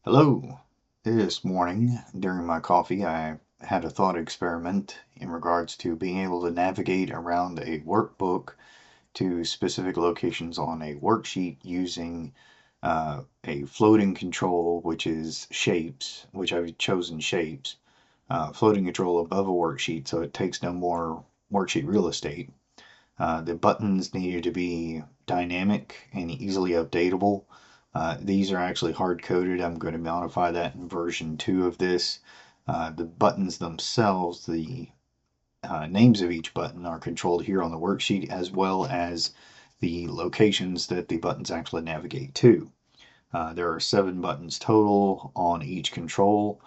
Hello. This morning, during my coffee, I had a thought experiment in regards to being able to navigate around a workbook to specific locations on a worksheet using a floating control, which is shapes, which I've chosen shapes, floating control above a worksheet so it takes no more worksheet real estate. The buttons needed to be dynamic and easily updatable. These are actually hard coded. I'm going to modify that in version 2 of this. The buttons themselves, the names of each button are controlled here on the worksheet, as well as the locations that the buttons actually navigate to. There are 7 buttons total on each control,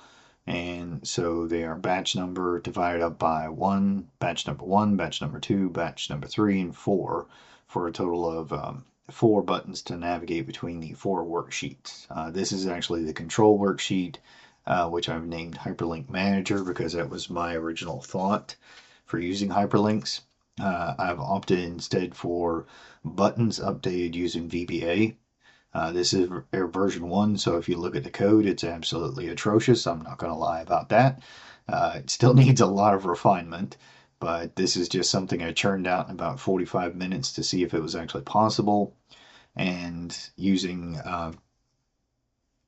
and so they are batch number divided up by 1, batch number 1, batch number 2, batch number 3, and 4, for a total of 4 buttons to navigate between the 4 worksheets. This is actually the control worksheet, which I've named Hyperlink Manager because that was my original thought for using hyperlinks. I've opted instead for buttons updated using VBA. This is version 1, so if you look at the code, it's absolutely atrocious. I'm not going to lie about that. It still needs a lot of refinement, but this is just something I churned out in about 45 minutes to see if it was actually possible, and using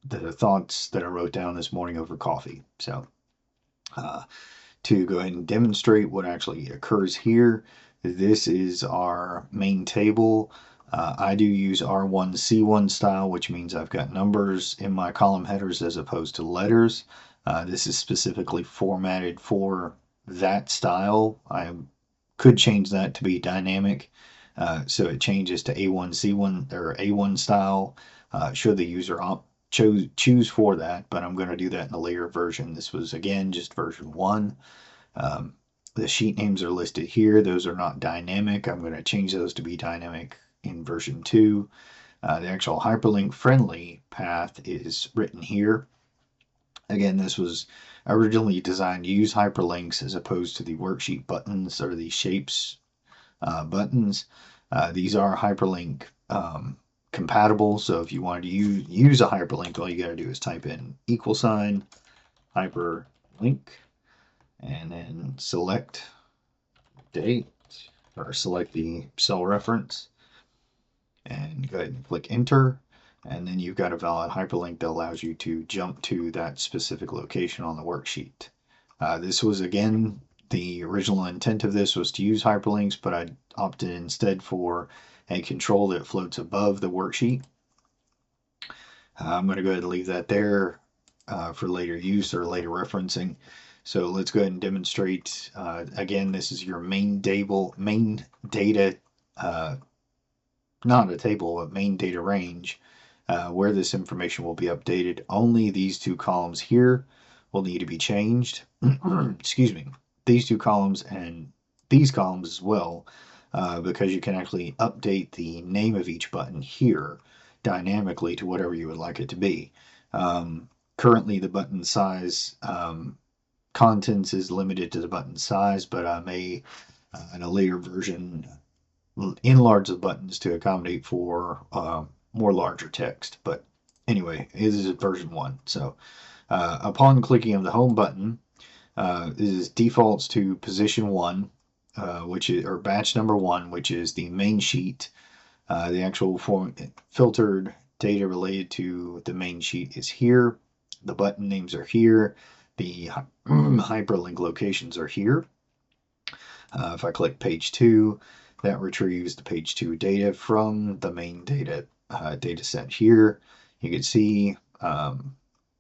the thoughts that I wrote down this morning over coffee. So to go ahead and demonstrate what actually occurs here, this is our main table. I do use R1C1 style, which means I've got numbers in my column headers as opposed to letters. This is specifically formatted for that style. I could change that to be dynamic, so it changes to A1C1 or A1 style should the user choose for that, but I'm going to do that in a later version. This was again just version 1. The sheet names are listed here. Those are not dynamic. I'm going to change those to be dynamic in version 2. The actual hyperlink friendly path is written here. Again, this was originally designed to use hyperlinks as opposed to the worksheet buttons or the shapes buttons. These are hyperlink compatible, so if you wanted to use a hyperlink, all you got to do is type in $hyperlink and then select date or select the cell reference and go ahead and click enter, and then you've got a valid hyperlink that allows you to jump to that specific location on the worksheet. This was, again, the original intent of this was to use hyperlinks, but I opted instead for a control that floats above the worksheet. I'm going to go ahead and leave that there for later use or later referencing. So let's go ahead and demonstrate. Again, this is your main data, not a table, but main data range, where this information will be updated. Only these 2 columns here will need to be changed. Excuse me. These 2 columns and these columns as well, because you can actually update the name of each button here dynamically to whatever you would like it to be. Currently, the button size contents is limited to the button size, but I may, in a later version, enlarge the buttons to accommodate for more larger text. But anyway, this is version 1. So upon clicking of the home button, this defaults to position 1, which is, or batch number 1, which is the main sheet. The actual filtered data related to the main sheet is here. The button names are here. The hyperlink locations are here. If I click page 2, that retrieves the page 2 data from the main data set here. You can see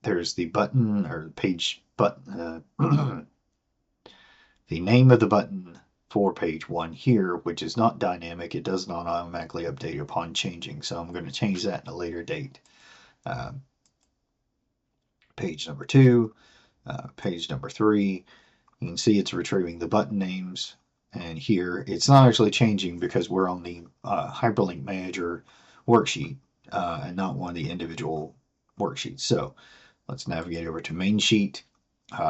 there's the button or page button, the name of the button for page 1 here, which is not dynamic. It does not automatically update upon changing, so I'm going to change that in a later date. Page number 2, page number 3, you can see it's retrieving the button names, and here it's not actually changing because we're on the Hyperlink Manager worksheet and not one of the individual worksheets. So let's navigate over to main sheet.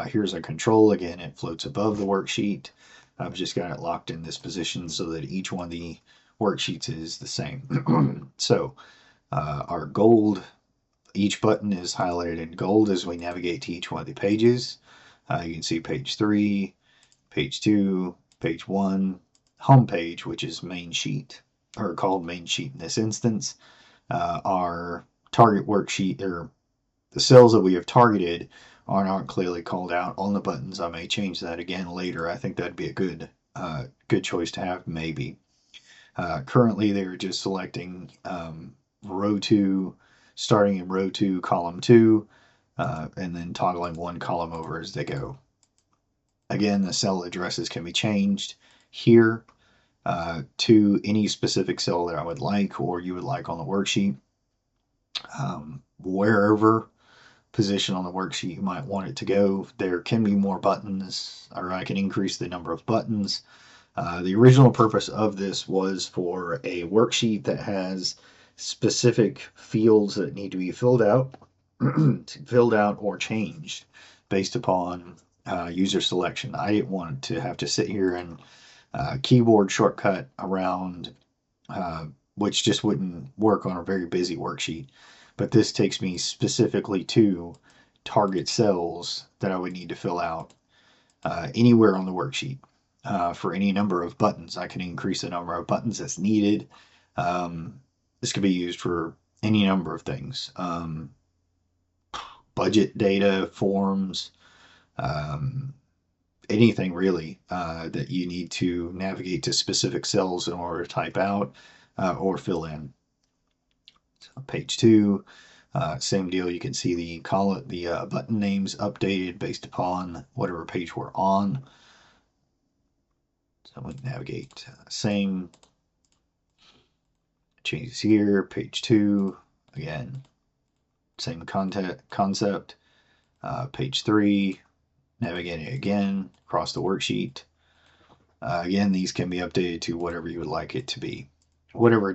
Here's a control. Again, it floats above the worksheet. I've just got it locked in this position so that each one of the worksheets is the same. So our gold Each button is highlighted in gold as we navigate to each one of the pages. You can see page 3, page 2, page 1, home page, which is main sheet, or called main sheet in this instance. Our target worksheet, or the cells that we have targeted, aren't clearly called out on the buttons. I may change that again later. I think that'd be a good choice to have, maybe. Currently, they're just selecting row 2, starting in row 2, column 2, and then toggling one column over as they go. Again, the cell addresses can be changed here to any specific cell that I would like or you would like on the worksheet. Wherever position on the worksheet you might want it to go, there can be more buttons, or I can increase the number of buttons. The original purpose of this was for a worksheet that has specific fields that need to be filled out, or changed based upon user selection. I didn't want to have to sit here and keyboard shortcut around, which just wouldn't work on a very busy worksheet. But this takes me specifically to target cells that I would need to fill out anywhere on the worksheet. For any number of buttons, I can increase the number of buttons that's needed. This could be used for any number of things. Budget data, forms, anything really that you need to navigate to specific cells in order to type out or fill in. So page 2, same deal. You can see the button names updated based upon whatever page we're on. So we navigate, same changes here. Page 2, again, same concept. Page 3, navigating again across the worksheet. Again, these can be updated to whatever you would like it to be, whatever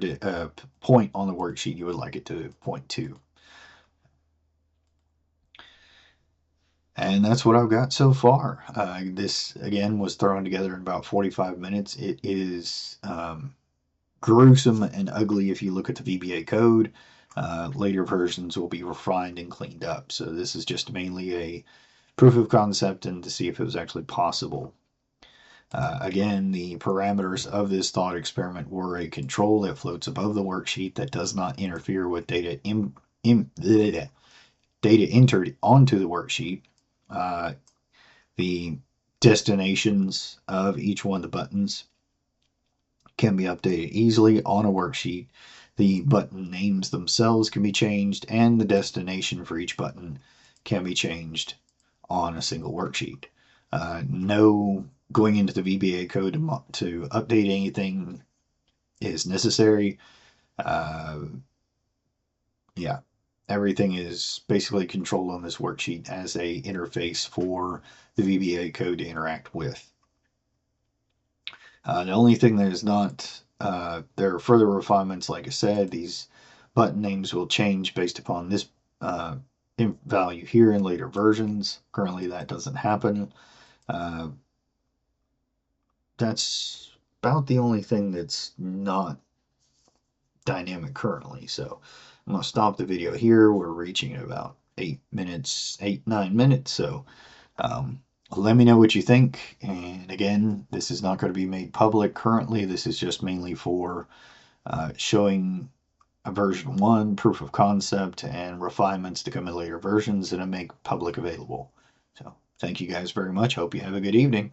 point on the worksheet you would like it to point to. And that's what I've got so far. This, again, was thrown together in about 45 minutes. It is gruesome and ugly if you look at the VBA code. Later versions will be refined and cleaned up. So this is just mainly a proof of concept and to see if it was actually possible. Again, the parameters of this thought experiment were a control that floats above the worksheet that does not interfere with data entered onto the worksheet. The destinations of each one of the buttons can be updated easily on a worksheet. The button names themselves can be changed, and the destination for each button can be changed on a single worksheet. No going into the VBA code to update anything is necessary. Yeah, everything is basically controlled on this worksheet as a interface for the VBA code to interact with. The only thing that is not, there are further refinements. Like I said, these button names will change based upon this value here in later versions. Currently that doesn't happen. That's about the only thing that's not dynamic currently. So I'm going to stop the video here. We're reaching about 9 minutes. So let me know what you think. And again, this is not going to be made public currently. This is just mainly for showing a version 1, proof of concept, and refinements to come in later versions and to make public available. So thank you guys very much. Hope you have a good evening.